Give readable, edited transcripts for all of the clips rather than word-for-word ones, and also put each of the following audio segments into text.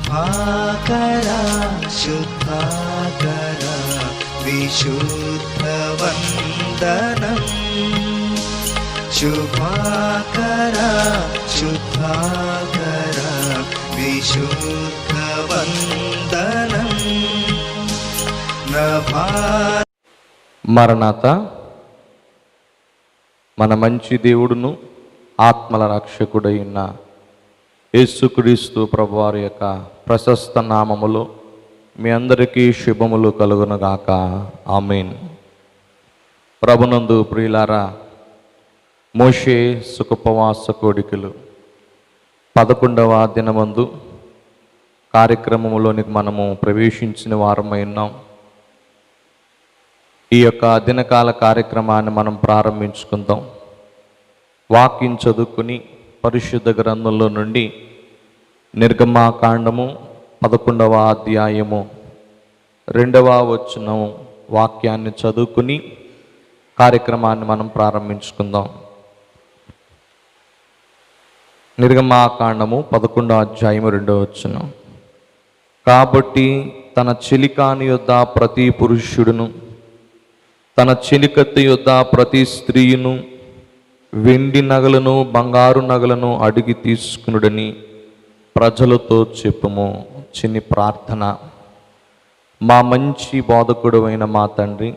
శుభాకర శుద్ధాకర విశుద్ధ వందనం. శుభాకర శుద్ధాకర విశుద్ధ వందనం. మరణాత. మన మంచి దేవుడును ఆత్మల రక్షకుడై ఉన్న యేసుక్రీస్తు ప్రభువారి యొక్క ప్రశస్త నామములో మీ అందరికీ శుభములు కలుగునుగాక. ఆమేన్. ప్రభునందు ప్రియులారా, మోషే సుఖోపవాస కోడికలు 11వ దినమందు కార్యక్రమంలోనికి మనము ప్రవేశించిన వారమై ఉన్నాం. ఈ యొక్క దినకాల కార్యక్రమాన్ని మనం ప్రారంభించుకుందాం. వాక్యం చదువుకుని పరిశుద్ధ గ్రంథంలో నుండి నిర్గమాకాండము 11వ అధ్యాయము 2వ వచనము వాక్యాన్ని చదువుకుని కార్యక్రమాన్ని మనం ప్రారంభించుకుందాం. నిర్గమాకాండము 11వ అధ్యాయము 2వ వచనం. కాబట్టి తన చెలికాని యొద్ద ప్రతి పురుషుడును తన చెలికత్తె యొద్ద ప్రతి స్త్రీయును వెండి నగలను బంగారు నగలను అడిగి తీసుకునుడని ప్రజలతో చెప్పుము. చిన్ని ప్రార్థన. మా మంచి బోధకుడు అయిన మా తండ్రి,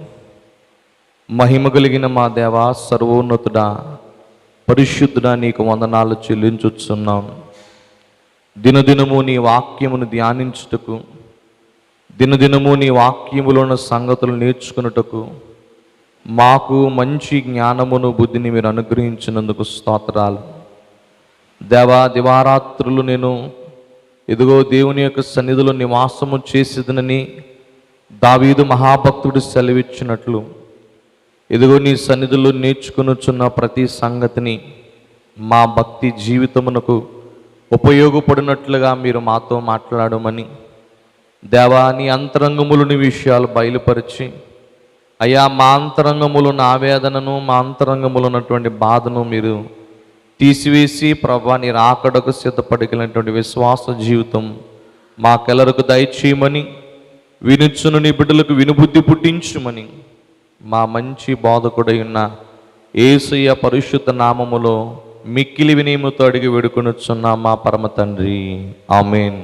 మహిమ కలిగిన మా దేవా, సర్వోన్నతుడా, పరిశుద్ధుడా, నీకు వందనాలు చెల్లించుచున్నాం. దినదినము నీ వాక్యమును ధ్యానించుటకు, దినదినము నీ వాక్యములో ఉన్న సంగతులు నేర్చుకున్నటకు మాకు మంచి జ్ఞానమును బుద్ధిని మీరు అనుగ్రహించినందుకు స్తోత్రాలు. దేవా, దివారాత్రులు నేను ఇదిగో దేవుని యొక్క సన్నిధిలో నివాసము చేసేదనని దావీదు మహాభక్తుడు సెలవిచ్చినట్లు ఇదిగో నీ సన్నిధిలో నేర్చుకునుచున్న ప్రతి సంగతిని మా భక్తి జీవితమునకు ఉపయోగపడినట్లుగా మీరు మాతో మాట్లాడమని దేవా, నీ అంతరంగములని విషయాలు బయలుపరిచి అయ్యా, మా అంతరంగములున్న ఆవేదనను, మా అంతరంగములు ఉన్నటువంటి బాధను మీరు తీసివేసి ప్రభా, నీ రాకడకు సిద్ధపడిగినటువంటి విశ్వాస జీవితం మాకెల్లరకు దయచేయమని, వినుచును నీ బిడ్డలకు వినుబుద్ధి పుట్టించుమని మా మంచి బోధకుడై ఉన్న యేసయ్య పరిశుద్ధ నామములో మిక్కిలి వినయముతో అడిగి వేడుకొనుచున్నా మా పరమ తండ్రి. ఆమేన్.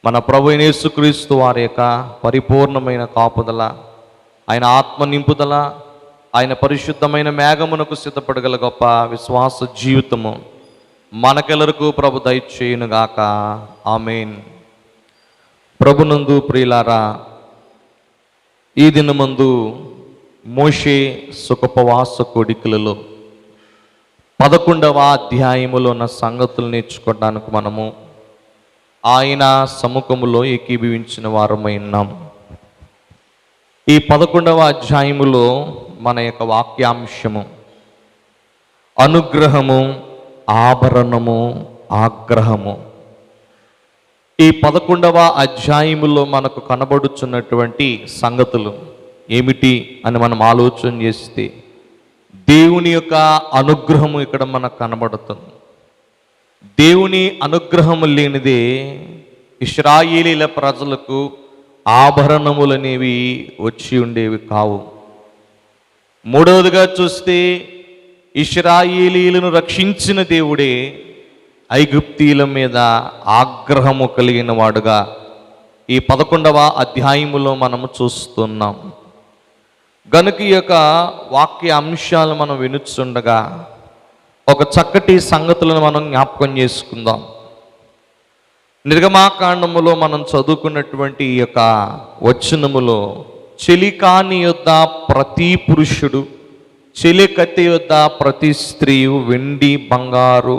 మన ప్రభు యేసుక్రీస్తు వారి యొక్క పరిపూర్ణమైన కాపుదల, ఆయన ఆత్మ నింపుదల, ఆయన పరిశుద్ధమైన మేఘమునకు సిద్ధపడగల గొప్ప విశ్వాస జీవితము మనకెల్లరకు ప్రభు దయచేయునుగాక. ఆమేన్. ప్రభునందు ప్రియులారా, ఈ దినమందు మోషే సుఖోపవాస కోడికలలో 11వ అధ్యాయములో ఉన్న సంగతులు నేర్చుకోవడానికి మనము ఆయన సముఖములో ఏకీభవించిన వారమై ఉన్నాం. ఈ 11వ అధ్యాయములో మన యొక్క వాక్యాంశము అనుగ్రహము, ఆభరణము, ఆగ్రహము. ఈ 11వ అధ్యాయములో మనకు కనబడుచున్నటువంటి సంగతులు ఏమిటి అని మనం ఆలోచన చేస్తే దేవుని యొక్క అనుగ్రహము ఇక్కడ మనకు కనబడుతుంది. దేవుని అనుగ్రహము లేనిదే ఇశ్రాయేలీల ప్రజలకు ఆభరణములనేవి వచ్చి ఉండేవి కావు. మూడవదిగా చూస్తే ఇశ్రాయేలీలను రక్షించిన దేవుడే ఐగుప్తీయుల మీద ఆగ్రహము కలిగిన వాడుగా ఈ 11వ అధ్యాయములో మనము చూస్తున్నాం. గనుక ఈ యొక్క వాక్య అంశాలు మనం వినుచుండగా ఒక చక్కటి సంగతులను మనం జ్ఞాపకం చేసుకుందాం. నిర్గమాకాండములో మనం చదువుకున్నటువంటి ఈ యొక్క వచనములో చెలికాని యొద్ద ప్రతి పురుషుడు, చెలికత్తె యొద్ద ప్రతి స్త్రీయు వెండి బంగారు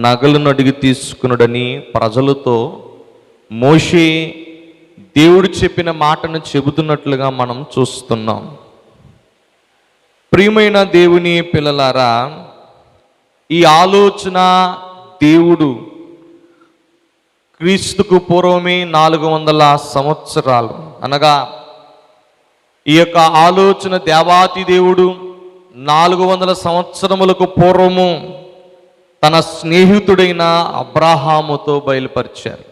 నగలను అడిగి తీసుకునుడని ప్రజలతో మోషే దేవుడు చెప్పిన మాటను చెబుతున్నట్లుగా మనం చూస్తున్నాం. ప్రియమైన దేవుని పిల్లలారా, ఈ ఆలోచన దేవుడు క్రీస్తుకు పూర్వమే 400 సంవత్సరాలు అనగా ఈ యొక్క ఆలోచన దేవాతి దేవుడు 400 సంవత్సరములకు పూర్వము తన స్నేహితుడైన అబ్రాహాముతో బయలుపరిచారు.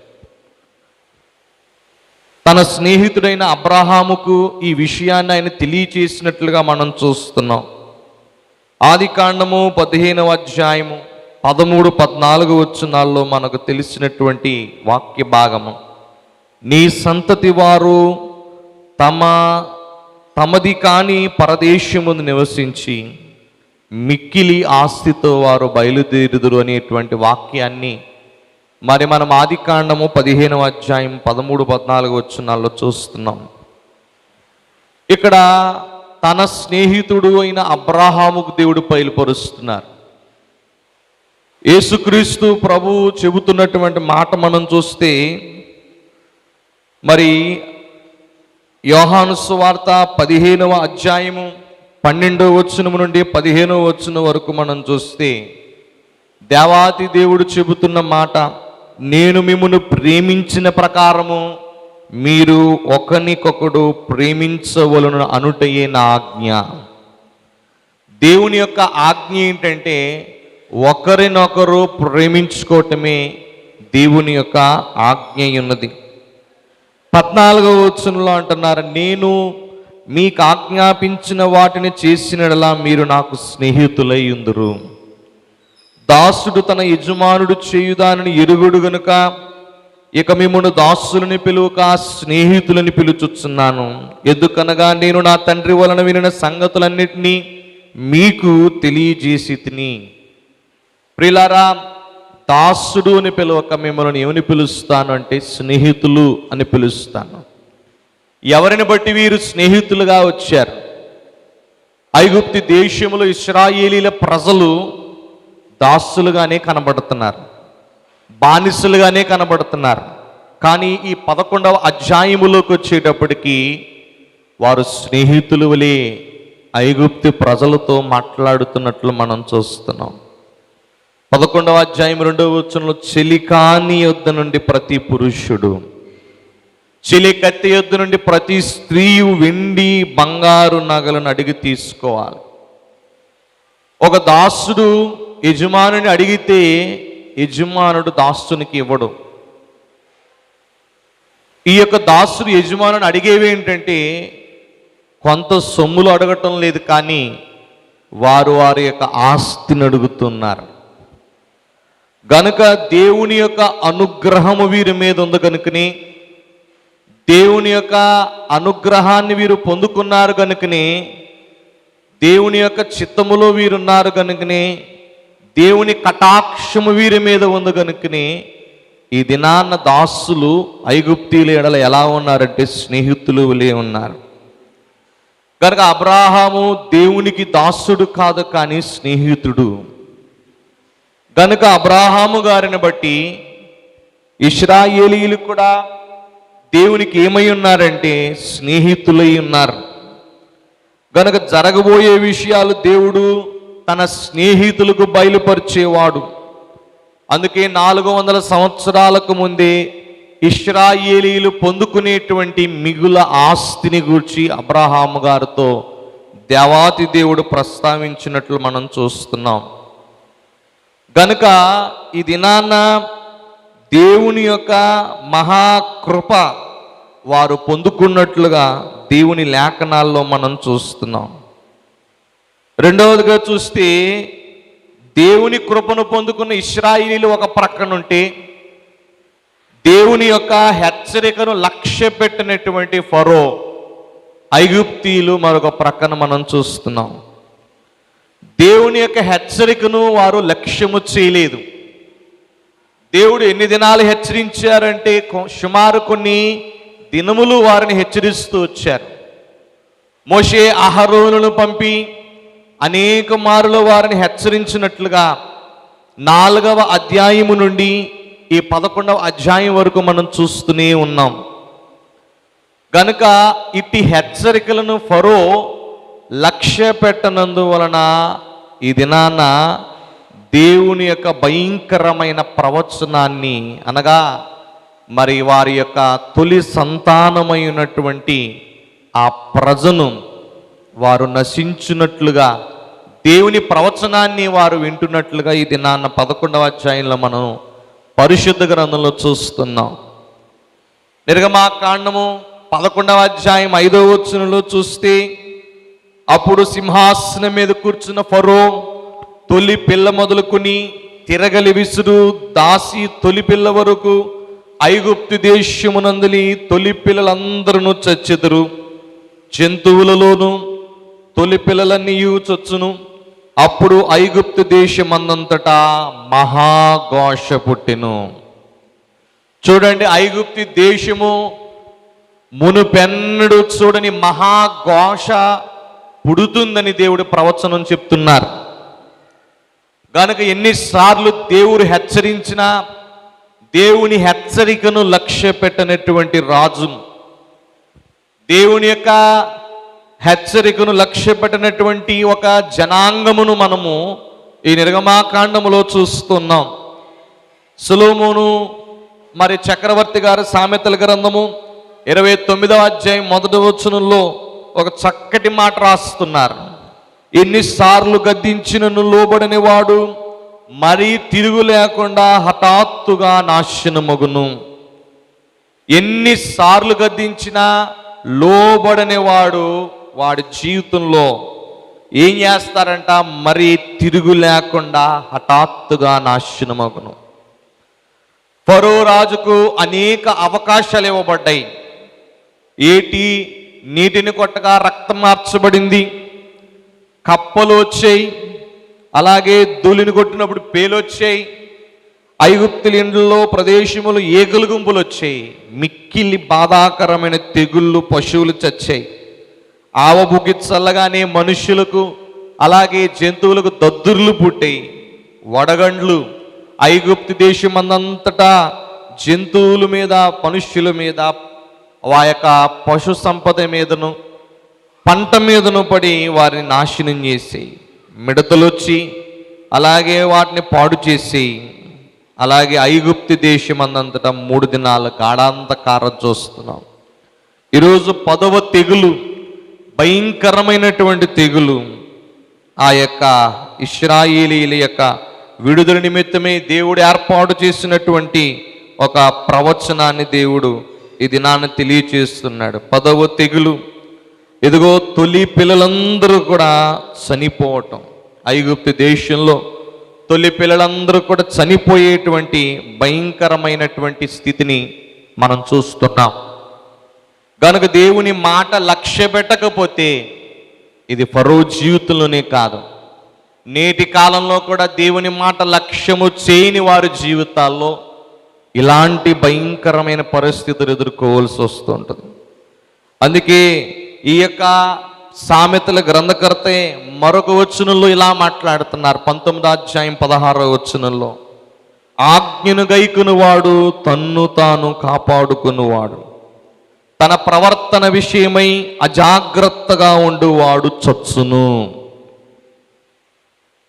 తన స్నేహితుడైన అబ్రహాముకు ఈ విషయాన్ని ఆయన తెలియచేసినట్లుగా మనం చూస్తున్నాం. ఆదికాండము 15వ అధ్యాయము 13-14 వచనాల్లో మనకు తెలిసినటువంటి వాక్య భాగము. నీ సంతతి వారు తమది కాని పరదేశమును నివసించి మిక్కిలి ఆస్తితో వారు బయలుదేరుదురు అనేటువంటి వాక్యాన్ని మరి మనం ఆదికాండము 15వ అధ్యాయం 13-14 వచనాల్లో చూస్తున్నాం. ఇక్కడ తన స్నేహితుడు అయిన అబ్రహాముకు దేవుడు బయలుపరుస్తున్నారు. యేసుక్రీస్తు ప్రభువు చెబుతున్నటువంటి మాట మనం చూస్తే మరి యోహాను సువార్త 15వ అధ్యాయము 12వ వచనం నుండి 15వ వచనం వరకు మనం చూస్తే దేవాతి దేవుడు చెబుతున్న మాట, నేను మిమ్మును ప్రేమించిన ప్రకారము మీరు ఒకరికొకడు ప్రేమించవలను అనుటయే నా ఆజ్ఞ. దేవుని యొక్క ఆజ్ఞ ఏంటంటే ఒకరినొకరు ప్రేమించుకోవటమే దేవుని యొక్క ఆజ్ఞ ఉన్నది. 14వ వచనంలో అంటున్నారు, నేను మీకు ఆజ్ఞాపించిన వాటిని చేసినలా మీరు నాకు స్నేహితులై ఉందురు. దాసుడు తన యజమానుడు చేయుదానని ఎరుగుడు గనుక ఇక మిమ్మును దాసులని పిలువక స్నేహితులని పిలుచుచున్నాను. ఎందుకనగా నేను నా తండ్రి వలన వినిన సంగతులన్నిటినీ మీకు తెలియజేసి తిని. ప్రియులారా, దాసుడు అని పిలవక మిమ్మల్ని ఏమని పిలుస్తాను అంటే స్నేహితులు అని పిలుస్తాను. ఎవరిని బట్టి వీరు స్నేహితులుగా వచ్చారు? ఐగుప్తు దేశములో ఇశ్రాయేలీల ప్రజలు దాసులుగానే కనబడుతున్నారు, బానిసలుగానే కనబడుతున్నారు. కానీ ఈ 11వ అధ్యాయములోకి వచ్చేటప్పటికి వారు స్నేహితులు వలె ఐగుప్తు ప్రజలతో మాట్లాడుతున్నట్లు మనం చూస్తున్నాం. 11వ అధ్యాయం 2వ వచనంలో, చెలికాని యొద్ద నుండి ప్రతి పురుషుడు, చెలికత్తె యొద్ద నుండి ప్రతి స్త్రీయు వెండి బంగారు నగలను అడిగి తీసుకోవాలి. ఒక దాసుడు యజమానుని అడిగితే యజమానుడు దాసునికి ఇవ్వడు. ఈ యొక్క దాసుడు యజమానుని అడిగేవి ఏంటంటే కొంత సొమ్ములు అడగటం లేదు, కానీ వారి యొక్క ఆస్తిని అడుగుతున్నారు. గనుక దేవుని యొక్క అనుగ్రహము వీరి మీద ఉంది కనుకని, దేవుని యొక్క అనుగ్రహాన్ని వీరు పొందుకున్నారు కనుకనే, దేవుని యొక్క చిత్తములో వీరున్నారు కనుకనే, దేవుని కటాక్షము వీరి మీద ఉంది కనుకనే ఈ దినాన్న దాసులు ఐగుప్తీయుల ఎడల ఎలా ఉన్నారంటే స్నేహితులు వలె ఉన్నారు. కనుక అబ్రహాము దేవునికి దాసుడు కాదు, కానీ స్నేహితుడు. కనుక అబ్రహాము గారిని బట్టి ఇశ్రాయేలీయులు కూడా దేవునికి ఏమై ఉన్నారంటే స్నేహితులై ఉన్నారు. గనుక జరగబోయే విషయాలు దేవుడు తన స్నేహితులకు బయలుపరిచేవాడు. అందుకే 400 సంవత్సరాలకు ముందే ఇశ్రాయేలీయులు పొందుకునేటువంటి మిగుల ఆస్తిని గూర్చి అబ్రహాము గారితో దేవాతి దేవుడు ప్రస్తావించినట్లు మనం చూస్తున్నాం. గనుక ఈ దినాన్న దేవుని యొక్క మహాకృప వారు పొందుకున్నట్లుగా దేవుని లేఖనాల్లో మనం చూస్తున్నాం. రెండవదిగా చూస్తే దేవుని కృపను పొందుకున్న ఇశ్రాయేలీయులు ఒక ప్రక్కనుంటే, దేవుని యొక్క హెచ్చరికను లక్ష్య పెట్టినటువంటి ఫరో ఐగుప్తీయులు మరొక ప్రక్కన మనం చూస్తున్నాం. దేవుని యొక్క హెచ్చరికను వారు లక్ష్యము చేయలేదు. దేవుడు ఎన్ని దినాలు హెచ్చరించారంటే సుమారు కొన్ని దినములు వారిని హెచ్చరిస్తూ వచ్చారు. మోషే అహరోనులను పంపి అనేక మారులు వారిని హెచ్చరించినట్లుగా 4వ అధ్యాయము నుండి ఈ 11వ అధ్యాయం వరకు మనం చూస్తూనే ఉన్నాం. గనుక ఇట్టి హెచ్చరికలను ఫరో లక్ష్య పెట్టనందువలన ఈ దినాన దేవుని యొక్క భయంకరమైన ప్రవచనాన్ని, అనగా మరి వారి యొక్క తొలి సంతానమైనటువంటి ఆ ప్రజను వారు నశించినట్లుగా దేవుని ప్రవచనాన్ని వారు వింటున్నట్లుగా ఈ దినాన్న 11వ అధ్యాయంలో మనం పరిశుద్ధ గ్రంథంలో చూస్తున్నాం. నిర్గమాకాండము 11వ అధ్యాయం 5వ వచనంలో చూస్తే, అప్పుడు సింహాసనం మీద కూర్చున్న ఫరో తొలి పిల్ల మొదలుకొని తిరగలి విసురు దాసి తొలి పిల్ల వరకు ఐగుప్తు దేశమునందలి తొలి పిల్లలందరూ చచ్చెదరు. జంతువులలోను తొలి పిల్లలన్నీ చొచ్చును. అప్పుడు ఐగుప్తు దేశమందంతటా మహాఘోష పుట్టెను. చూడండి, ఐగుప్తు దేశము మునుపెన్నడు చూడని మహాఘోష పుడుతుందని దేవుడు ప్రవచనం చెప్తున్నారు. కనుక ఎన్నిసార్లు దేవుడు హెచ్చరించినా దేవుని హెచ్చరికను లక్ష్య పెట్టనటువంటి రాజు, దేవుని యొక్క హెచ్చరికను లక్ష్య పెట్టినటువంటి ఒక జనాంగమును మనము ఈ నిర్గమాకాండములో చూస్తున్నాం. సొలొమోను మరి చక్రవర్తి గారు సామెతల గ్రంథము 29వ అధ్యాయం 1వ వచనంలో ఒక చక్కటి మాట రాస్తున్నారు. ఎన్నిసార్లు గద్దించినను లోబడని వాడు మరీ తిరుగు లేకుండా హఠాత్తుగా నాశనమగును. ఎన్నిసార్లు గద్దించినా లోబడని వాడి జీవితంలో ఏం చేస్తారంట? మరి తిరుగు లేకుండా హఠాత్తుగా నాశనమగును. ఫరో రాజుకు అనేక అవకాశాలు ఇవ్వబడ్డాయి. ఏటి నీటిని కొట్టగా రక్తం మార్చబడింది, కప్పలు వచ్చాయి, అలాగే ధూళిని కొట్టినప్పుడు పేలు వచ్చాయి, ఐగుప్తుల ఇండ్లలో ప్రదేశములు ఏగులు గుంపులు వచ్చాయి, మిక్కిలి బాధాకరమైన తెగుళ్ళు, పశువులు చచ్చాయి. ఆవబుగ్గి చల్లగానే మనుషులకు అలాగే జంతువులకు దద్దుర్లు పుట్టాయి, వడగండ్లు ఐగుప్తు దేశమందంతటా జంతువుల మీద, మనుష్యుల మీద, ఆ యొక్క పశు సంపద మీదను పంట మీదను పడి వారిని నాశనం చేసి, మిడతలు వచ్చి అలాగే వాటిని పాడు చేసి, అలాగే ఐగుప్తు దేశమందంతటా 3 దినాల గాఢాంధకారం చూస్తున్నాం. ఈరోజు 10వ తెగులు, భయంకరమైనటువంటి తెగులు, ఆ యొక్క ఇశ్రాయేలీల యొక్క విడుదల నిమిత్తమే దేవుడు ఏర్పాటు చేసినటువంటి ఒక ప్రవచనాన్ని దేవుడు ఈ దినాన్ని తెలియచేస్తున్నాడు. 10వ తెగులు, ఇదిగో తొలి పిల్లలందరూ కూడా చనిపోవటం. ఐగుప్తు దేశంలో తొలి పిల్లలందరూ కూడా చనిపోయేటువంటి భయంకరమైనటువంటి స్థితిని మనం చూస్తున్నాం. కనుక దేవుని మాట లక్ష్య పెట్టకపోతే, ఇది ఫరో జీవితంలోనే కాదు, నేటి కాలంలో కూడా దేవుని మాట లక్ష్యము చేయని వారి జీవితాల్లో ఇలాంటి భయంకరమైన పరిస్థితులు ఎదుర్కోవాల్సి వస్తుంటుంది. అందుకే ఈ యొక్క సామెతల గ్రంథకర్తే మరొక వచనంలో ఇలా మాట్లాడుతున్నారు. 19వ అధ్యాయం 16వ వచనంలో, ఆజ్ఞను గైకొనువాడు తన్ను తాను కాపాడుకునివాడు, తన ప్రవర్తన విషయమై అజాగ్రత్తగా ఉండువాడు చచ్చును.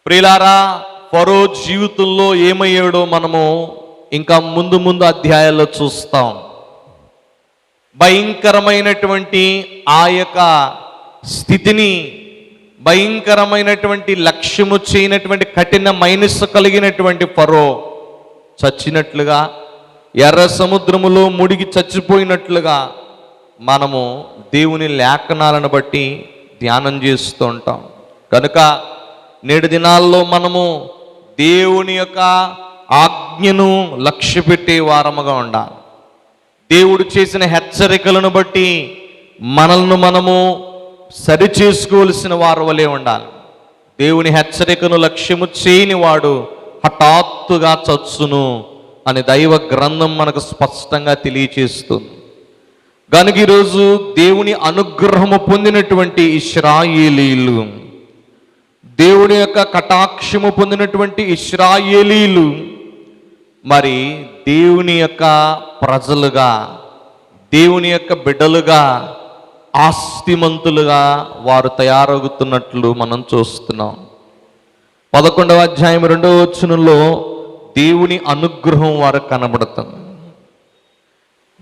ప్రియులారా, ఫరో జీవితంలో ఏమయ్యాడో మనము ఇంకా ముందు ముందు అధ్యాయాల్లో చూస్తాం. భయంకరమైనటువంటి ఆ యొక్క స్థితిని, భయంకరమైనటువంటి లక్ష్యము చేయనటువంటి కఠిన మనస్సు కలిగినటువంటి ఫరో చచ్చినట్లుగా, ఎర్ర సముద్రములో ముడిగి చచ్చిపోయినట్లుగా మనము దేవుని లేఖనాలను బట్టి ధ్యానం చేస్తూ ఉంటాం. కనుక నేటి దినాల్లో మనము దేవుని యొక్క ఆజ్ఞను లక్ష్య పెట్టే వారముగా ఉండాలి. దేవుడు చేసిన హెచ్చరికలను బట్టి మనల్ని మనము సరి చేసుకోవలసిన వారి వలె ఉండాలి. దేవుని హెచ్చరికను లక్ష్యము చేయని వాడు హఠాత్తుగా చచ్చును అని దైవ గ్రంథం మనకు స్పష్టంగా తెలియచేస్తుంది. కనుక ఈరోజు దేవుని అనుగ్రహము పొందినటువంటి ఇశ్రాయేలీలు, దేవుని యొక్క కటాక్షము పొందినటువంటి ఇశ్రాయేలీలు మరి దేవుని యొక్క ప్రజలుగా, దేవుని యొక్క బిడ్డలుగా, ఆస్తిమంతులుగా వారు తయారవుతున్నట్లు మనం చూస్తున్నాం. 11వ అధ్యాయం 2వ వచనంలో దేవుని అనుగ్రహం వారికి కనబడుతుంది.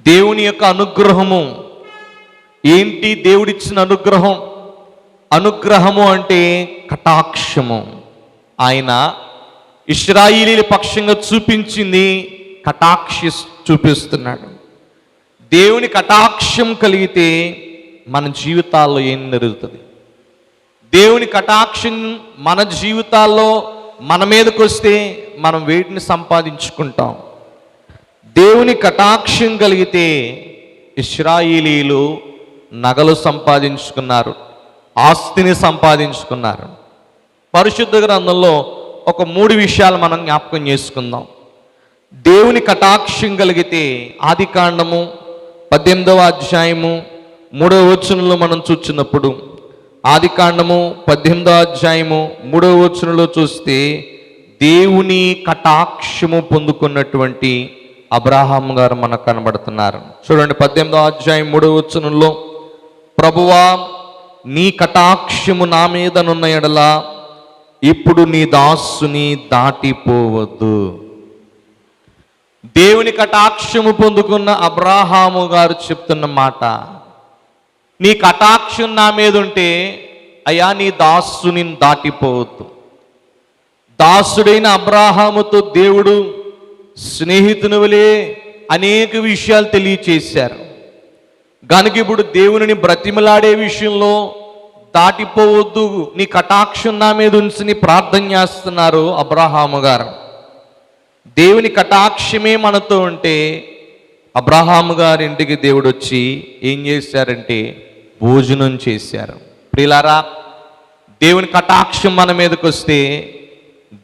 దేవుని యొక్క అనుగ్రహము ఏంటి? దేవుడిచ్చిన అనుగ్రహం, అనుగ్రహము అంటే కటాక్షము. ఆయన ఇశ్రాయేలీల పక్షంగా చూపించింది కటాక్షి చూపిస్తున్నాడు. దేవుని కటాక్షం కలిగితే మన జీవితాల్లో ఏం జరుగుతుంది? దేవుని కటాక్షం మన జీవితాల్లో మన మీదకి వస్తే మనం వేటిని సంపాదించుకుంటాం? దేవుని కటాక్షం కలిగితే ఇశ్రాయేలీలు నగలు సంపాదించుకున్నారు, ఆస్తిని సంపాదించుకున్నారు. పరిశుద్ధ గ్రంథంలో ఒక 3 విషయాలు మనం జ్ఞాపకం చేసుకుందాం. దేవుని కటాక్షం కలిగితే ఆదికాండము 18వ అధ్యాయము 3వ వచనంలో మనం చూచినప్పుడు, ఆదికాండము 18వ అధ్యాయము 3వ వచనంలో చూస్తే దేవుని కటాక్షము పొందుకున్నటువంటి అబ్రహాం గారు మనకు కనబడుతున్నారు. చూడండి, 18వ అధ్యాయం 3వ వచనంలో, ప్రభువా నీ కటాక్షము నా మీదనున్న ఎడల ఇప్పుడు నీ దాసుని దాటిపోవద్దు. దేవుని కటాక్షము పొందుకున్న అబ్రహాము గారు చెప్తున్న మాట, నీ కటాక్షం నా మీద ఉంటే అయ్యా నీ దాసుని దాటిపోవద్దు. దాసుడైన అబ్రహాముతో దేవుడు స్నేహితుని వలె అనేక విషయాలు తెలియచేశారు. గనుక ఇప్పుడు దేవుని బ్రతిమలాడే విషయంలో దాటిపోవద్దు, నీ కటాక్షం నా మీద ఉంచి ప్రార్థన చేస్తున్నారు అబ్రహాము గారు. దేవుని కటాక్షమే మనతో ఉంటే అబ్రహాము గారి ఇంటికి దేవుడు వచ్చి ఏం చేశారంటే భోజనం చేశారు. ప్రియులారా, దేవుని కటాక్షం మన మీదకి వస్తే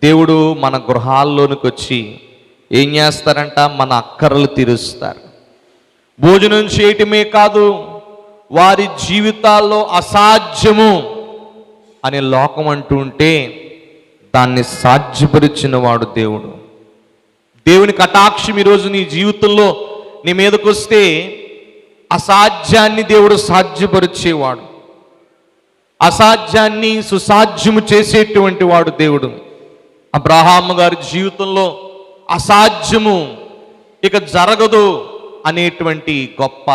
దేవుడు మన గృహాల్లోనికి వచ్చి ఏం చేస్తారంట? మన అక్కరలు తీరుస్తారు. భోజనం చేయటమే కాదు, వారి జీవితాల్లో అసాధ్యము అనే లోకం అంటూ ఉంటే దాన్ని సాధ్యపరిచిన వాడు దేవుడు. దేవుని కటాక్షం ఈరోజు నీ జీవితంలో నీ మీదకి వస్తే అసాధ్యాన్ని దేవుడు సాధ్యపరిచేవాడు, అసాధ్యాన్ని సుసాధ్యము చేసేటువంటి వాడు దేవుడు. అబ్రహాము గారి జీవితంలో అసాధ్యము ఇక జరగదు అనేటువంటి గొప్ప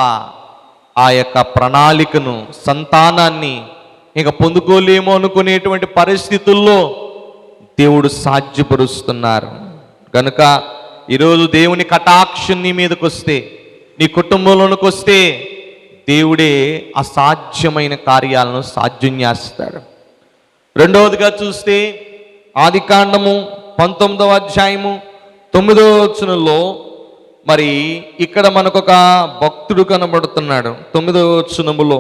ఆ యొక్క ప్రణాళికను, సంతానాన్ని ఇక పొందుకోలేమో అనుకునేటువంటి పరిస్థితుల్లో దేవుడు సాధ్యపరుస్తున్నారు. కనుక ఈరోజు దేవుని కటాక్షం నీ మీదకి వస్తే, నీ కుటుంబంలోనికి వస్తే దేవుడే అసాధ్యమైన కార్యాలను సాధ్యం చేస్తాడు. రెండవదిగా చూస్తే ఆదికాండము 19వ అధ్యాయము 9వ వచనంలో మరి ఇక్కడ మనకొక భక్తుడు కనబడుతున్నాడు. 9వ వచనములో,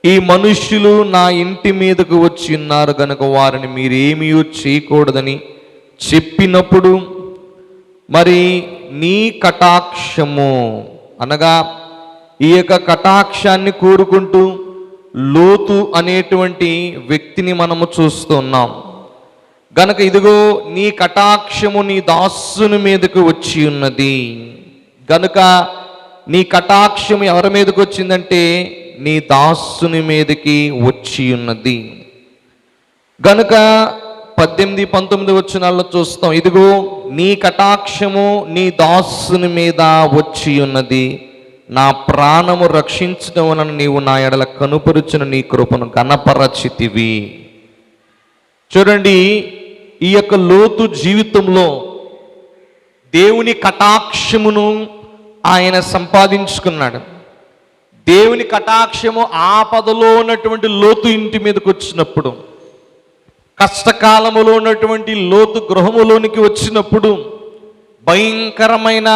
ఈ మనుష్యులు నా ఇంటి మీదకు వచ్చి ఉన్నారు కనుక వారిని మీరేమీ చేయకూడదని చెప్పినప్పుడు మరి నీ కటాక్షము అనగా ఈ యొక్క కటాక్షాన్ని కోరుకుంటూ లోతు అనేటువంటి వ్యక్తిని మనము చూస్తున్నాం. గనక ఇదిగో నీ కటాక్షము నీ దాసుని మీదకు వచ్చి ఉన్నది. గనుక నీ కటాక్షము ఎవరి మీదకి వచ్చిందంటే నీ దాసుని మీదకి వచ్చి ఉన్నది. గనుక 18, 19 వచనాల్లో చూస్తాం, ఇదిగో నీ కటాక్షము నీ దాసుని మీద వచ్చి ఉన్నది, నా ప్రాణము రక్షించడం వలన నీవు నా ఎడల కనుపరుచిన నీ కృపను గణపరచితివి. చూడండి, ఈ యొక్క లోతు జీవితంలో దేవుని కటాక్షమును ఆయన సంపాదించుకున్నాడు. దేవుని కటాక్షము ఆపదలో ఉన్నటువంటి లోతు ఇంటి మీదకి వచ్చినప్పుడు, కష్టకాలములో ఉన్నటువంటి లోతు గృహములోనికి వచ్చినప్పుడు, భయంకరమైన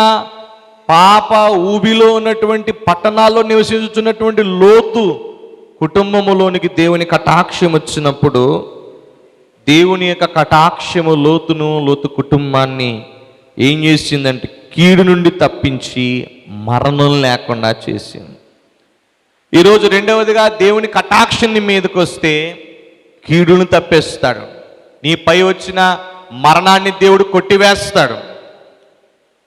పాప ఊబిలో ఉన్నటువంటి పట్టణాల్లో నివసించుతున్నటువంటి లోతు కుటుంబములోనికి దేవుని కటాక్షం వచ్చినప్పుడు, దేవుని యొక్క కటాక్షము లోతు కుటుంబాన్ని ఏం చేసిందంటే కీడు నుండి తప్పించి మరణం లేకుండా చేసింది. ఈరోజు రెండవదిగా దేవుని కటాక్షం నీ మీదకి వస్తే కీడును తప్పేస్తాడు. నీపై వచ్చిన మరణాన్ని దేవుడు కొట్టివేస్తాడు.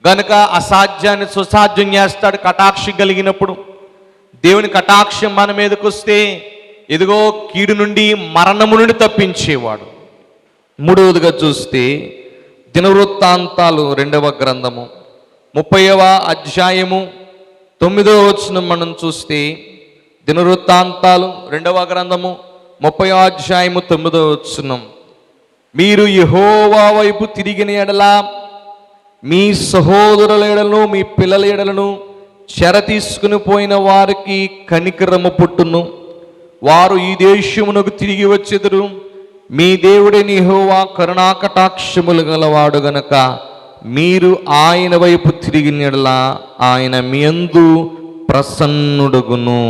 గనుక అసాధ్యాన్ని సుసాధ్యం చేస్తాడు. కటాక్షం కలిగినప్పుడు దేవుని కటాక్షం మన మీదకి వస్తే ఇదిగో కీడు నుండి మరణము నుండి తప్పించేవాడు. మూడవదిగా చూస్తే దినవృత్తాంతాలు 2వ గ్రంథము 30వ అధ్యాయము 9వ వచనం మనం చూస్తే, దినవృత్తాంతాలు 2వ గ్రంథము 30వ అధ్యాయము 9వ వచనం, మీరు యెహోవా వైపు తిరిగిన ఎడల మీ సహోదరుల ఎడలను మీ పిల్లల ఎడలను చెర తీసుకుని పోయిన వారికి కనికరము పుట్టును, వారు ఈ దేశమునకు తిరిగి వచ్చెదరు. మీ దేవుడైన యెహోవా కరుణాకటాక్షములు గలవాడు గనక మీరు ఆయన వైపు తిరిగిన యెడల ఆయన మీ యందు ప్రసన్నుడగును.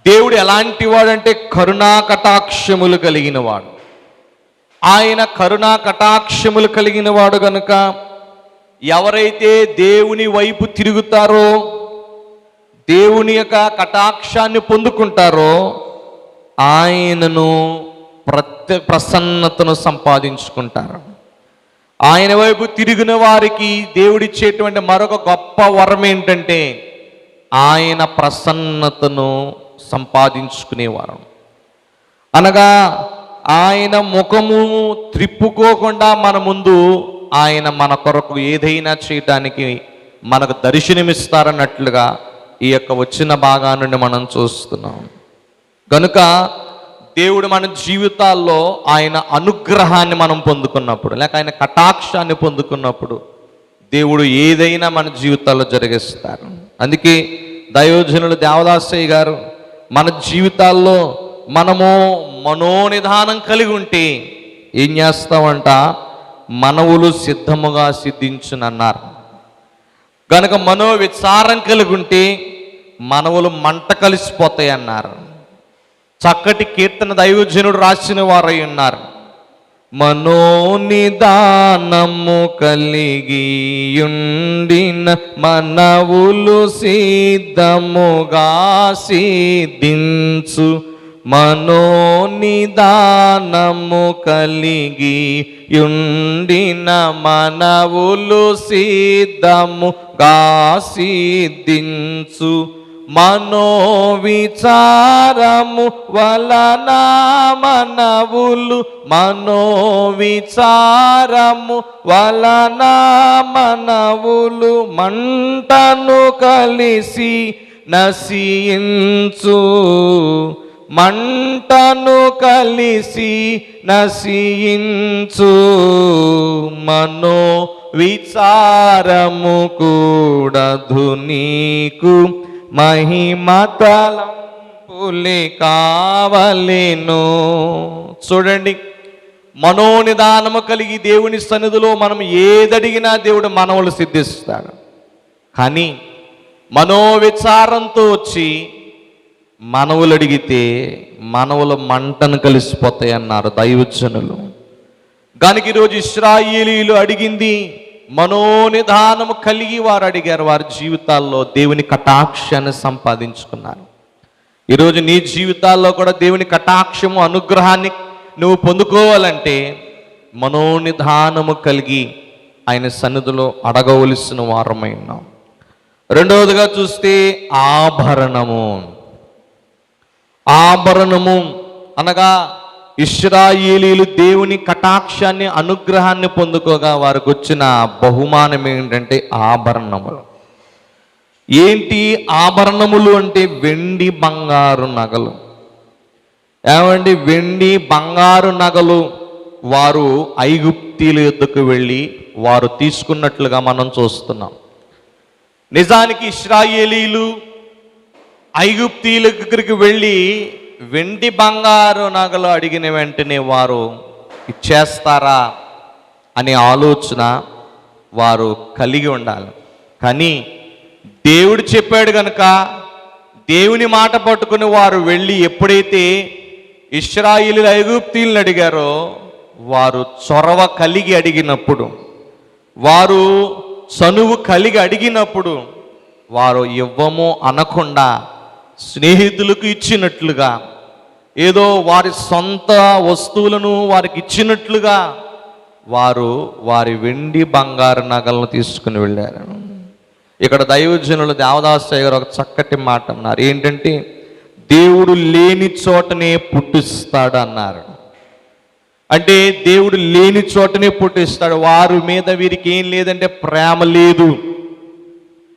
దేవుడు ఎలాంటి వాడంటే కరుణా కటాక్షములు కలిగిన వాడు. ఆయన కరుణా కటాక్షములు కలిగిన వాడు గనుక ఎవరైతే దేవుని వైపు తిరుగుతారో, దేవుని యొక్క కటాక్షాన్ని పొందుకుంటారో ఆయనను ప్రసన్నతను సంపాదించుకుంటారు. ఆయన వైపు తిరిగిన వారికి దేవుడిచ్చేటువంటి మరొక గొప్ప వరం ఏంటంటే ఆయన ప్రసన్నతను సంపాదించుకునేవారు. అనగా ఆయన ముఖము త్రిప్పుకోకుండా మన ముందు ఆయన మన కొరకు ఏదైనా చేయటానికి మనకు దర్శనమిస్తారన్నట్లుగా ఈ యొక్క వచ్చిన భాగా నుండి మనం చూస్తున్నాం. కనుక దేవుడు మన జీవితాల్లో ఆయన అనుగ్రహాన్ని మనం పొందుకున్నప్పుడు, లేక ఆయన కటాక్షాన్ని పొందుకున్నప్పుడు దేవుడు ఏదైనా మన జీవితాల్లో జరిగిస్తారు. అందుకే దైవజనులు దేవదాసయ్య గారు మన జీవితాల్లో మనము మనోనిధానం కలిగి ఉంటే ఏం చేస్తామంట, మనవులు సిద్ధముగా సిద్ధించునన్నారు. గనక మనోవిచారం కలిగి ఉంటే మనవులు మంట కలిసిపోతాయి అన్నారు. చక్కటి కీర్తన దైవజనుడు రాసిన వారై ఉన్నారు. మనోనిదానము కలిగియుండిన మనవులు సిద్ధముగా సిద్ధించు. మనోనిదానము కలిగియుండిన మనవులు సిద్ధముగా సిద్ధించు. మనోవిచారము వలన మనవులు, మనోవిచారము వలన మనవులు మంటను కలిసి నశించు. మంటను కలిసి నశించు. మనో విచారము కూడదు నీకు, మహిమతలంపులే కావలెను. చూడండి, మనోనిదానము కలిగి దేవుని సన్నిధిలో మనం ఏదడిగినా దేవుడు మనవులు సిద్ధిస్తాడు. కానీ మనోవిచారంతో వచ్చి మనవులు అడిగితే మనవుల మంటను కలిసిపోతాయి అన్నారు దైవజనులు. కనుక ఈరోజు ఇశ్రాయేలీయులు అడిగింది మనోనిదానము కలిగి వారు అడిగారు. వారి జీవితాల్లో దేవుని కటాక్షాన్ని సంపాదించుకున్నారు. ఈరోజు నీ జీవితాల్లో కూడా దేవుని కటాక్షము అనుగ్రహాన్ని నువ్వు పొందుకోవాలంటే మనోనిదానము కలిగి ఆయన సన్నిధిలో అడగవలసిన వారమై ఉన్నాం. రెండవదిగా చూస్తే ఆభరణము. ఆభరణము అనగా ఇశ్రాయేలీయులు దేవుని కటాక్షాన్ని అనుగ్రహాన్ని పొందుకోగా వారికి వచ్చిన బహుమానం ఏంటంటే ఆభరణములు. ఏంటి ఆభరణములు అంటే వెండి బంగారు నగలు. ఏమండి, వెండి బంగారు నగలు వారు ఐగుప్తీయుల యొద్దకు వెళ్ళి వారు తీసుకున్నట్లుగా మనం చూస్తున్నాం. నిజానికి ఇశ్రాయేలీయులు ఐగుప్తీయుల దగ్గరికి వెళ్ళి వెండి బంగారు నగలు అడిగిన వెంటనే వారు ఇచ్చేస్తారా అనే ఆలోచన వారు కలిగి ఉండాలి. కానీ దేవుడు చెప్పాడు కనుక దేవుని మాట పట్టుకుని వారు వెళ్ళి ఎప్పుడైతే ఇశ్రాయేలీయులు ఐగుప్తీయులను అడిగారో వారు చొరవ కలిగి అడిగినప్పుడు, వారు చనువు కలిగి అడిగినప్పుడు వారు ఇవ్వము అనకుండా స్నేహితులకు ఇచ్చినట్లుగా, ఏదో వారి సొంత వస్తువులను వారికి ఇచ్చినట్లుగా వారు వారి వెండి బంగారు నగలను తీసుకుని వెళ్ళారు. ఇక్కడ దైవజనులు దేవదాసయ్య గారు ఒక చక్కటి మాట అన్నారు. ఏంటంటే దేవుడు లేని చోటనే పుట్టిస్తాడు అన్నారు. అంటే దేవుడు లేని చోటనే పుట్టిస్తాడు. వారి మీద వీరికి ఏం లేదంటే ప్రేమ లేదు.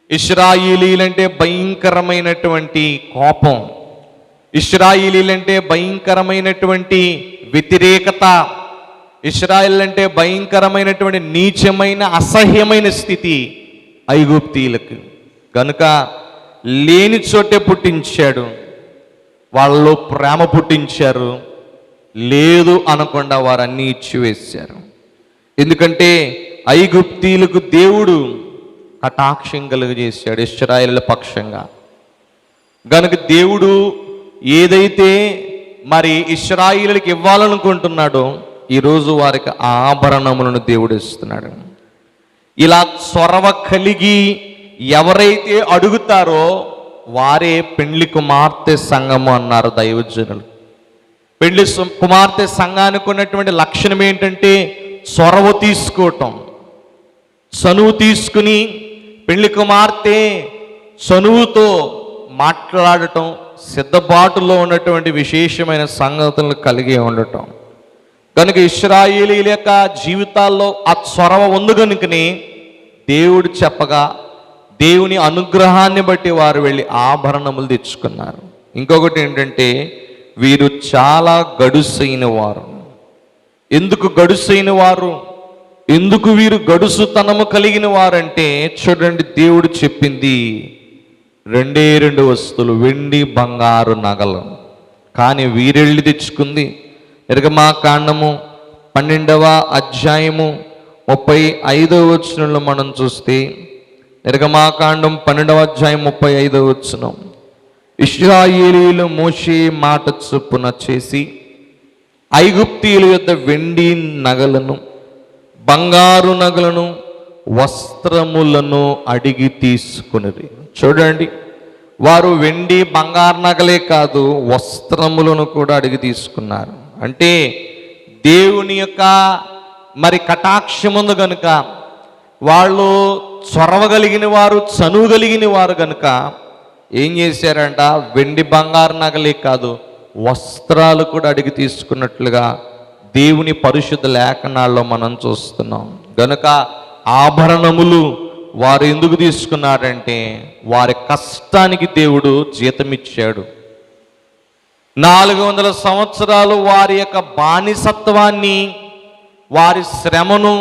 ఇశ్రాయేలీలంటే భయంకరమైనటువంటి కోపం, ఇశ్రాయేలీలంటే భయంకరమైనటువంటి వ్యతిరేకత, ఇశ్రాయేల్ అంటే భయంకరమైనటువంటి నీచమైన అసహ్యమైన స్థితి. ఐగుప్తీయులకు. కనుక లేని చోటే పుట్టించాడు, వాళ్ళలో ప్రేమ పుట్టించారు. లేదు అనకుండా వారన్నీ ఇచ్చివేశారు. ఎందుకంటే ఐగుప్తీయులకు దేవుడు కటాక్షం కలుగజేశాడు ఇశ్రాయేలుల పక్షంగా. గనుక దేవుడు ఏదైతే మరి ఇశ్రాయేలులకు ఇవ్వాలనుకుంటున్నాడో ఈరోజు వారికి ఆభరణములను దేవుడు ఇస్తున్నాడు. ఇలా చొరవ కలిగి ఎవరైతే అడుగుతారో వారే పెండ్లి కుమార్తె సంఘము అన్నారు దైవజనులు. పెండ్లి కుమార్తె సంఘానికి ఉన్నటువంటి లక్షణం ఏంటంటే చొరవ తీసుకోవటం, చనువు తీసుకుని పెండ్లి కుమార్తె చనువుతో మాట్లాడటం, సిద్ధపాటులో ఉన్నటువంటి విశేషమైన సంగతులను కలిగి ఉండటం. కనుక ఇశ్రాయేలీయుల యొక్క జీవితాల్లో ఆ చొరవ ఉంది కనుకనే దేవుడు చెప్పగా దేవుని అనుగ్రహాన్ని బట్టి వారు వెళ్ళి ఆభరణములు తెచ్చుకున్నారు. ఇంకొకటి ఏంటంటే వీరు చాలా గడుసైన వారు. ఎందుకు గడుసైన వారు, ఎందుకు వీరు గడుసుతనము కలిగిన వారంటే చూడండి, దేవుడు చెప్పింది 2 వస్తువులు, వెండి బంగారు నగలు. కానీ వీరెళ్ళి తెచ్చుకుంది నిర్గమాకాండము 12వ అధ్యాయము 35వ వచనంలో మనం చూస్తే, నిర్గమాకాండం 12వ అధ్యాయం 35వ వచనం, ఇశ్రాయేలీయులు మోషే మాట చొప్పున చేసి ఐగుప్తీయుల యొద్ద వెండి నగలను, బంగారు నగలను, వస్త్రములను అడిగి తీసుకుని. చూడండి, వారు వెండి బంగారు నగలే కాదు వస్త్రములను కూడా అడిగి తీసుకున్నారు. అంటే దేవుని యొక్క మరి కటాక్షముందు గనుక, వాళ్ళు చొరవగలిగిన వారు, చనువు కలిగిన వారు గనుక ఏం చేశారంట, వెండి బంగారు నగలే కాదు వస్త్రాలు కూడా అడిగి తీసుకున్నట్లుగా దేవుని పరిశుద్ధ లేఖనాల్లో మనం చూస్తున్నాం. గనుక ఆభరణములు వారు ఎందుకు తీసుకున్నారంటే వారి కష్టానికి దేవుడు జీతం ఇచ్చాడు. 400 సంవత్సరాలు వారి యొక్క బానిసత్వాన్ని, వారి శ్రమను,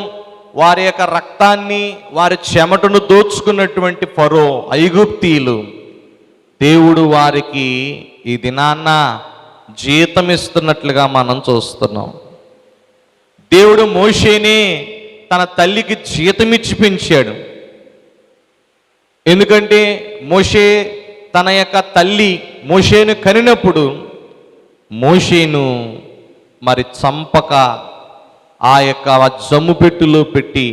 వారి యొక్క రక్తాన్ని, వారి చెమటను దోచుకున్నటువంటి ఫరో ఐగుప్తీయులు, దేవుడు వారికి ఈ దినాన్న జీతం ఇస్తున్నట్లుగా మనం చూస్తున్నాం. దేవుడు మోషేనే తన తల్లికి జీతం ఇచ్చి పెంచాడు. ఎందుకంటే మోషే తన యొక్క తల్లి మోషేను కనినప్పుడు మోషేను మరి చంపక ఆ యొక్క జమ్ము పెట్టెలో పెట్టి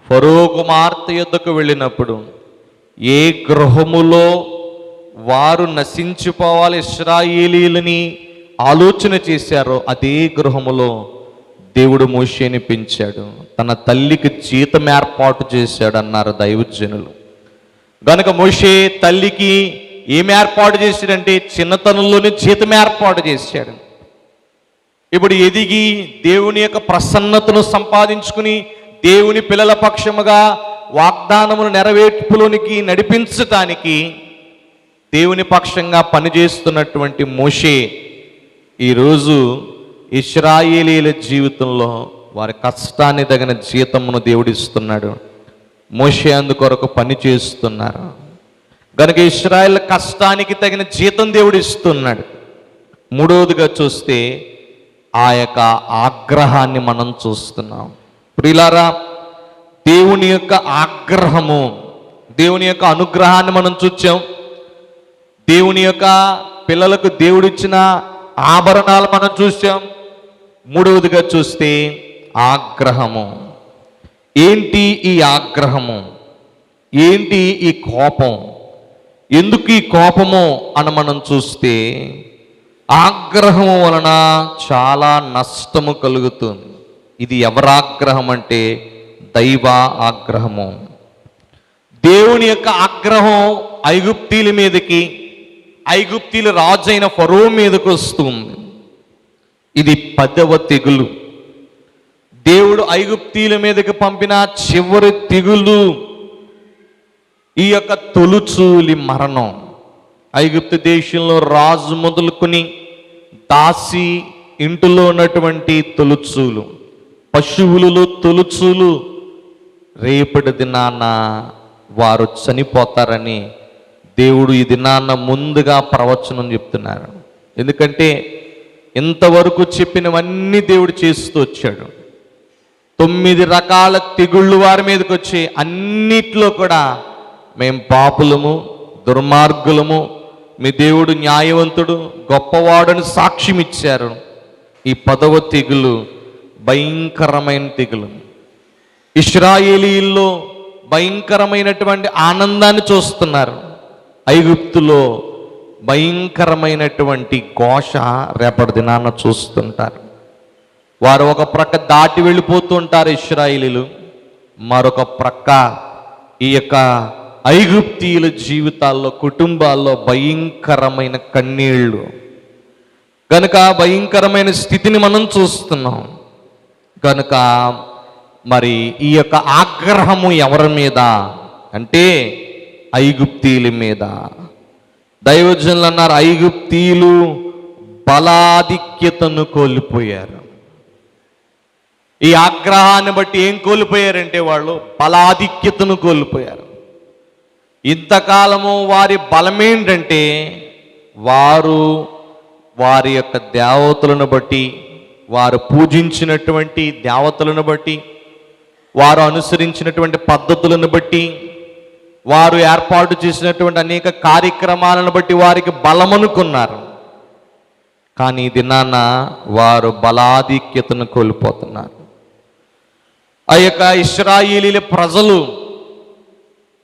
ఫరో కుమార్తె యొద్దకు వెళ్ళినప్పుడు ఏ గృహములో వారు నశించిపోవాలి ఇశ్రాయేలీయులని ఆలోచన చేశారో అదే గృహములో దేవుడు మోషేని పెంచాడు, తన తల్లికి జీతం ఏర్పాటు చేశాడు అన్నారు దైవజనులు. గనుక మోషే తల్లికి ఏం ఏర్పాటు చేశాడంటే చిన్నతనంలోనే జీతం ఏర్పాటు చేశాడు. ఇప్పుడు ఎదిగి దేవుని యొక్క ప్రసన్నతను సంపాదించుకుని దేవుని పిల్లల పక్షముగా వాగ్దానమును నెరవేర్పులోనికి నడిపించటానికి దేవుని పక్షంగా పనిచేస్తున్నటువంటి మోషే ఈరోజు ఇశ్రాయేలీయుల జీవితంలో వారి కష్టాన్ని తగిన జీతమును దేవుడిస్తున్నాడు. మోషే అందుకొరకు పని చేస్తున్నారు కనుక ఇశ్రాయేల్ కష్టానికి తగిన జీతం దేవుడు ఇస్తున్నాడు. మూడవదిగా చూస్తే ఆ యొక్క ఆగ్రహాన్ని మనం చూస్తున్నాం. ప్రియులారా, దేవుని యొక్క ఆగ్రహము, దేవుని యొక్క అనుగ్రహాన్ని మనం చూచాం. దేవుని యొక్క పిల్లలకు దేవుడిచ్చిన ఆభరణాలు మనం చూసాం. మూడవదిగా చూస్తే ఆగ్రహము. ఏంటి ఈ ఆగ్రహము? ఏంటి ఈ కోపం? ఎందుకు ఈ కోపము అని మనం చూస్తే ఆగ్రహము వలన చాలా నష్టము కలుగుతుంది. ఇది ఎవరాగ్రహం అంటే దైవ ఆగ్రహము. దేవుని యొక్క ఆగ్రహం ఐగుప్తీయుల మీదకి, ఐగుప్తీయుల రాజు అయిన ఫరో మీదకి వస్తుంది. ఇది 10వ తెగులు. దేవుడు ఐగుప్తీయుల మీదకి పంపిన చివరి తెగులు ఈ యొక్క తొలుచూలి మరణం. ఐగుప్తు దేశంలో రాజు మొదలుకొని దాసి ఇంటిలో ఉన్నటువంటి తొలుచూలు, పశువులలో తొలుచూలు రేపటి దినాన వారు చనిపోతారని దేవుడు ఈ దినాన్న ముందుగా ప్రవచనం చెప్తున్నారు. ఎందుకంటే ఇంతవరకు చెప్పినవన్నీ దేవుడు చేస్తూ వచ్చాడు. 9 రకాల తెగుళ్ళు వారి మీదకి వచ్చి అన్నిట్లో కూడా మేం పాపులము, దుర్మార్గులము, మీ దేవుడు న్యాయవంతుడు, గొప్పవాడని సాక్ష్యం ఇచ్చారు. ఈ 10వ తెగులు భయంకరమైన తెగులు. ఇశ్రాయేలీల్లో భయంకరమైనటువంటి ఆనందాన్ని చూస్తున్నారు. ఐగుప్తులో భయంకరమైనటువంటి ఘోష రేపటి దినాన్న చూస్తుంటారు. వారు ఒక ప్రక్క దాటి వెళ్ళిపోతూ ఉంటారు ఇశ్రాయేలీలు, మరొక ప్రక్క ఈ యొక్క ఐగుప్తీయుల జీవితాల్లో, కుటుంబాల్లో భయంకరమైన కన్నీళ్ళు. కనుక భయంకరమైన స్థితిని మనం చూస్తున్నాం. కనుక మరి ఈ యొక్క ఆగ్రహము ఎవరి మీద అంటే ఐగుప్తీయుల మీద. దైవజనులు అన్నారు, ఐగుప్తీయులు బలాధిక్యతను కోల్పోయారు. ఈ ఆగ్రహాన్ని బట్టి ఏం కోల్పోయారంటే వాళ్ళు బలాధిక్యతను కోల్పోయారు. ఇంతకాలము వారి బలమేంటంటే వారు వారి యొక్క దేవతలను బట్టి, వారు పూజించినటువంటి దేవతలను బట్టి, వారు అనుసరించినటువంటి పద్ధతులను బట్టి, వారు ఏర్పాటు చేసినటువంటి అనేక కార్యక్రమాలను బట్టి వారికి బలమనుకున్నారు. కానీ ఈ దినాన వారు బలాధిక్యతను కోల్పోతున్నారు. ఆ యొక్క ఇశ్రాయేలీల ప్రజలు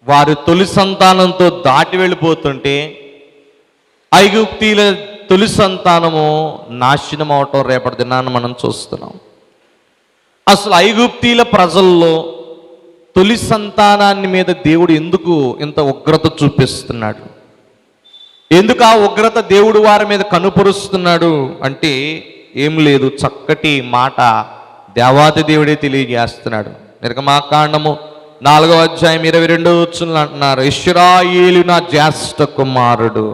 వారి తొలి సంతానంతో దాటి వెళ్ళిపోతుంటే ఐగుప్తీయుల తొలి సంతానము నాశనం అవటం రేపటి దినాన్ని మనం చూస్తున్నాం. అసలు ఐగుప్తీయుల ప్రజల్లో తొలి సంతానాన్ని మీద దేవుడు ఎందుకు ఇంత ఉగ్రత చూపిస్తున్నాడు? ఎందుకు ఆ ఉగ్రత దేవుడు వారి మీద కనుపరుస్తున్నాడు అంటే ఏం లేదు, చక్కటి మాట దేవాది దేవుడే తెలియజేస్తున్నాడు. నిర్గమాకాండము 4వ అధ్యాయం 22వ వచనంలో అంటున్నారు, ఇశ్రాయేలు నా జ్యేష్ఠ కుమారుడు,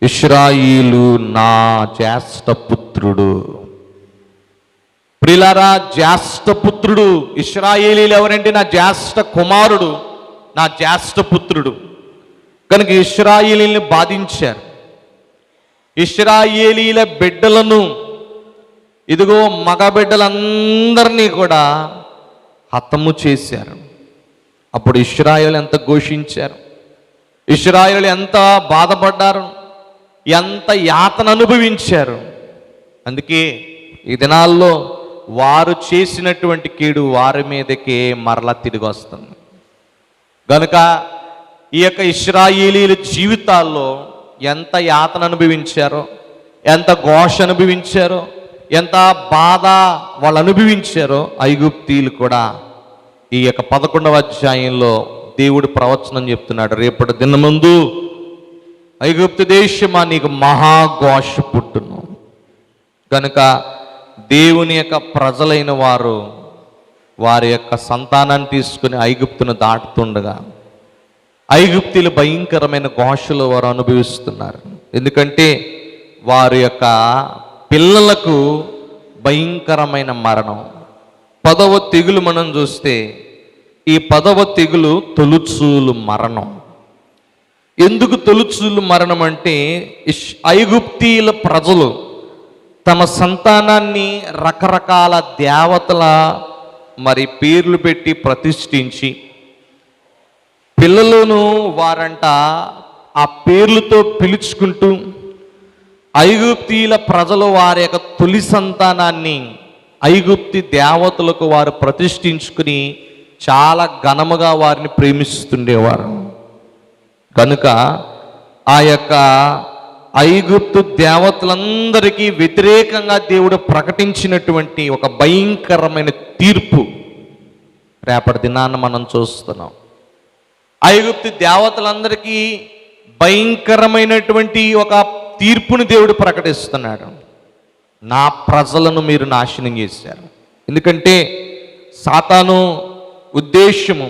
ఇశ్రాయేలు నా జ్యేష్ఠ పుత్రుడు. ప్రియులారా, జ్యేష్ఠ పుత్రుడు ఇశ్రాయేలీలు ఎవరంటే నా జ్యేష్ఠ కుమారుడు, నా జ్యేష్ఠ పుత్రుడు. కనుక ఇశ్రాయేలీల్ని బాధించారు. ఇశ్రాయేలీల బిడ్డలను, ఇదిగో మగ బిడ్డలందరినీ కూడా హతము చేశారు. అప్పుడు ఇశ్రాయేలు ఎంత ఘోషించారు, ఇశ్రాయేలు ఎంత బాధపడ్డారు, ఎంత యాతన అనుభవించారు. అందుకే ఈ దినాల్లో వారు చేసినటువంటి కీడు వారి మీదకే మరలా తిరిగి వస్తుంది. కనుక ఈ యొక్క ఇశ్రాయేలీల జీవితాల్లో ఎంత యాతన అనుభవించారో, ఎంత ఘోష అనుభవించారో, ఎంత బాధ వాళ్ళు అనుభవించారో ఐగుప్తీయులు కూడా ఈ యొక్క 11వ అధ్యాయంలో దేవుడు ప్రవచనం చెప్తున్నాడు. రేపటి దినమందు ఐగుప్తు దేశమా నీకు మహాఘోష పుట్టును. కనుక దేవుని యొక్క ప్రజలైన వారు వారి యొక్క సంతానాన్ని తీసుకుని ఐగుప్తును దాటుతుండగా ఐగుప్తీయులు భయంకరమైన ఘోషలో వారు అనుభవిస్తున్నారు. ఎందుకంటే వారి యొక్క పిల్లలకు భయంకరమైన మరణం. 10వ తెగులు మనం చూస్తే ఈ 10వ తెగులు తొలుచూలు మరణం. ఎందుకు తొలుచూలు మరణం అంటే ఐగుప్తీయుల ప్రజలు తమ సంతానాన్ని రకరకాల దేవతల మరి పేర్లు పెట్టి ప్రతిష్ఠించి పిల్లలను వారంట ఆ పేర్లతో పిలుచుకుంటూ ఐగుప్తీయుల ప్రజలు వారి యొక్క తొలి సంతానాన్ని ఐగుప్తి దేవతలకు వారు ప్రతిష్ఠించుకుని చాలా ఘనముగా వారిని ప్రేమిస్తుండేవారు. కనుక ఆ యొక్క ఐగుప్తు దేవతలందరికీ వ్యతిరేకంగా దేవుడు ప్రకటించినటువంటి ఒక భయంకరమైన తీర్పు రేపటి దినాన్ని మనం చూస్తున్నాం. ఐగుప్తు దేవతలందరికీ భయంకరమైనటువంటి ఒక తీర్పుని దేవుడు ప్రకటిస్తున్నాడు. నా ప్రజలను మీరు నాశనం చేశారు. ఎందుకంటే సాతాను ఉద్దేశము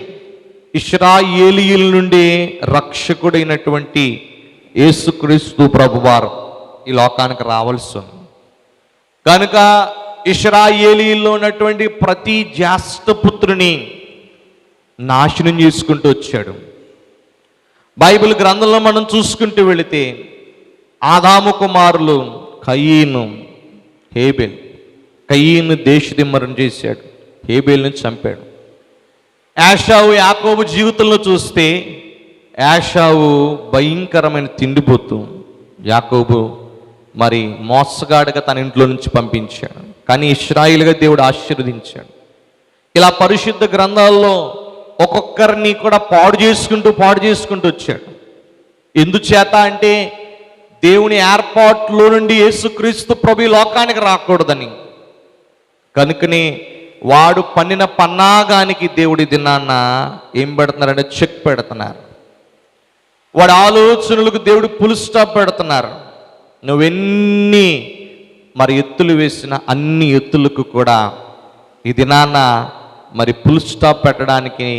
ఇశ్రాయేలీయుల నుండి రక్షకుడైనటువంటి యేసుక్రీస్తు ప్రభువారు ఈ లోకానికి రావాల్సి ఉంది. కనుక ఇశ్రాయేలీయుల్లో ఉన్నటువంటి ప్రతి జ్యేష్ఠపుత్రుని నాశనం చేసుకుంటూ వచ్చాడు. బైబిల్ గ్రంథంలో మనం చూసుకుంటూ వెళితే ఆదాము కుమారులు కయీను, హేబెల్. కయీను దేశదిమ్మరం చేశాడు, హేబెల్ని చంపాడు. యాషావు యాకోబు జీవితంలో చూస్తే యాషావు భయంకరమైన తిండిపోతూ, యాకోబు మరి మోసగాడిగా తన ఇంట్లో నుంచి పంపించాడు, కానీ ఇశ్రాయేలుగా దేవుడు ఆశీర్వదించాడు. ఇలా పరిశుద్ధ గ్రంథాల్లో ఒక్కొక్కరిని కూడా పాడు చేసుకుంటూ వచ్చాడు. ఎందుచేత అంటే దేవుని ఏర్పాట్లో నుండి యేసుక్రీస్తు ప్రభు ఈ లోకానికి రాకూడదని. కనుకనే వాడు పన్నిన పన్నాగానికి దేవుడి దినాన్న ఏం పెడుతున్నారంటే చెక్ పెడుతున్నారు. వాడి ఆలోచనలకు దేవుడు ఫుల్ స్టాప్ పెడుతున్నారు. నువ్వెన్ని మరి ఎత్తులు వేసిన అన్ని ఎత్తులకు కూడా ఈ దినాన్న మరి ఫుల్ స్టాప్ పెట్టడానికి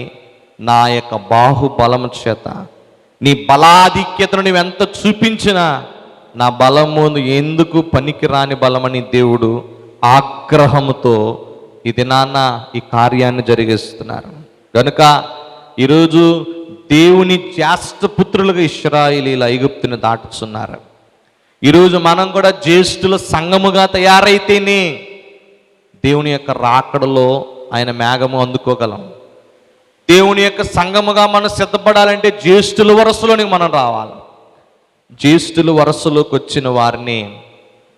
నా యొక్క బాహుబలము చేత, నీ బలాధిక్యతను నువ్వెంత చూపించినా నా బలము ఎందుకు పనికిరాని బలమని దేవుడు ఆగ్రహముతో ఈ దినాన్న ఈ కార్యాన్ని జరిగిస్తున్నారు. కనుక ఈరోజు దేవుని జ్యేష్ఠపుత్రులుగా ఇశ్రాయేలీయులు ఐగుప్తుని దాటుతున్నారు. ఈరోజు మనం కూడా జ్యేష్ఠుల సంఘముగా తయారైతేనే దేవుని యొక్క రాకడలో ఆయన మేఘము అందుకోగలం. దేవుని యొక్క సంఘముగా మనం సిద్ధపడాలంటే జ్యేష్ఠుల వరసలోనికి మనం రావాలి. జ్యేష్ఠుల వరసలోకి వచ్చిన వారిని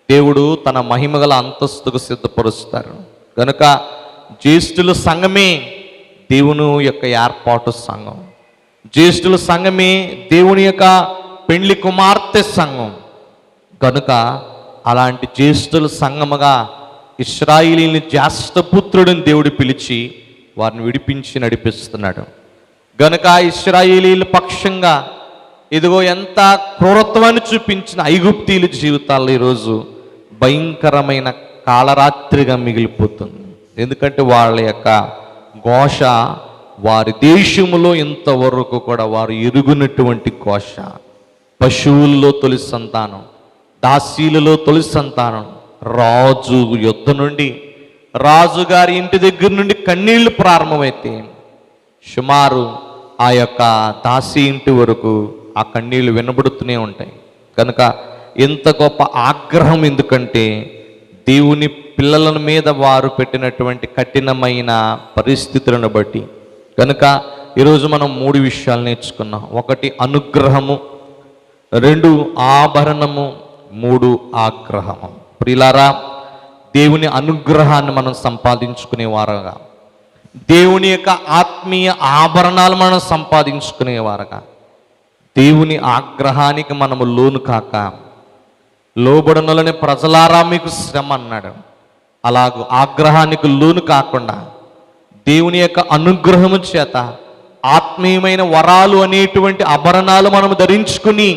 దేవుడు తన మహిమగల అంతస్తుకు సిద్ధపరుస్తారు. కనుక జ్యేష్ఠుల సంఘమే దేవుని యొక్క ఏర్పాటు సంఘం. జ్యేష్ఠుల సంఘమే దేవుని యొక్క పెండ్లి కుమార్తె సంఘం. కనుక అలాంటి జ్యేష్ఠుల సంఘముగా ఇశ్రాయేలీని జ్యేష్ఠపుత్రుడిని దేవుడు పిలిచి వారిని విడిపించి నడిపిస్తున్నాడు. గనుక ఇశ్రాయేలీల పక్షంగా ఇదిగో ఎంత క్రూరత్వాన్ని చూపించిన ఐగుప్తీయుల జీవితాల్లో ఈరోజు భయంకరమైన కాలరాత్రిగా మిగిలిపోతుంది. ఎందుకంటే వాళ్ళ యొక్క ఘోష వారి దేశములో ఇంతవరకు కూడా వారు ఎరుగునటువంటి ఘోష. పశువుల్లో తొలి సంతానం, దాసీలలో తొలి సంతానం, రాజు యుద్ధ నుండి, రాజుగారి ఇంటి దగ్గర నుండి కన్నీళ్లు ప్రారంభమైతే సుమారు ఆ యొక్క దాసి ఇంటి వరకు ఆ కన్నీళ్లు వినబడుతూనే ఉంటాయి. కనుక ఎంత గొప్ప ఆగ్రహం, ఎందుకంటే దేవుని పిల్లల మీద వారు పెట్టినటువంటి కఠినమైన పరిస్థితులను బట్టి. కనుక ఈరోజు మనం 3 విషయాలు నేర్చుకున్నాం. 1 అనుగ్రహము, 2 ఆభరణము, 3 ఆగ్రహము. ప్రియులారా, దేవుని అనుగ్రహాన్ని మనం సంపాదించుకునేవారుగా, దేవుని యొక్క ఆత్మీయ ఆభరణాలు మనం సంపాదించుకునేవారుగా, దేవుని ఆగ్రహానికి మనము లోను కాక, లోబడనులని ప్రజలారా మీకు శ్రమ అన్నాడు. అలాగూ ఆగ్రహానికి లోను కాకుండా దేవుని యొక్క అనుగ్రహము చేత ఆత్మీయమైన వరాలు అనేటువంటి ఆభరణాలు మనము ధరించుకుని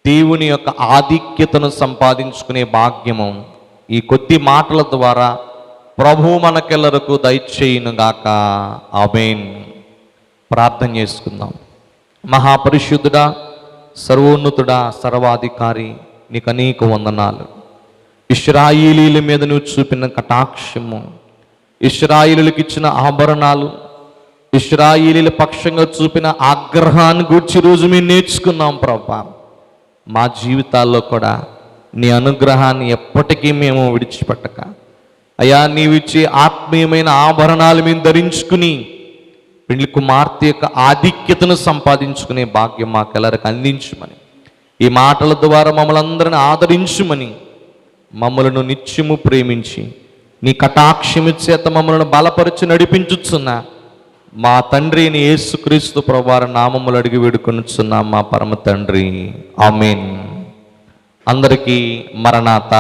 దేవుని యొక్క ఆధిక్యతను సంపాదించుకునే భాగ్యము ఈ కొద్ది మాటల ద్వారా ప్రభువు మనకెల్లరకు దయచేయునుగాక. ఆమేన్. ప్రార్థన చేసుకుందాం. మహాపరిశుద్ధుడా, సర్వోన్నతుడా, సర్వాధికారి, నీకు అనేక వందనాలు. ఇశ్రాయేలీల మీద నువ్వు చూపిన కటాక్షము, ఇశ్రాయేలీలకు ఇచ్చిన ఆభరణాలు, ఇశ్రాయేలీల పక్షంగా చూపిన ఆగ్రహాన్ని గూర్చి రోజు మేము నేర్చుకున్నాం ప్రభా. మా జీవితాల్లో కూడా నీ అనుగ్రహాన్ని ఎప్పటికీ మేము విడిచిపెట్టక, అయ్యా నీవిచ్చే ఆత్మీయమైన ఆభరణాలు మేము ధరించుకుని పెండ్లి కుమార్తె యొక్క ఆధిక్యతను సంపాదించుకునే భాగ్యం మాకెల్లరికి అందించుమని, ఈ మాటల ద్వారా మమ్మల్ని అందరిని ఆదరించుమని, మమ్మలను నిత్యము ప్రేమించి నీ కటాక్షము చేత మమ్మల్ని బలపరిచి నడిపించుచున్న మా తండ్రి అయిన యేసుక్రీస్తు ప్రభువారి నామములు అడిగి వేడుకొనుచున్నాం మా పరమ తండ్రి. ఆమేన్. అందరికీ మరణాత.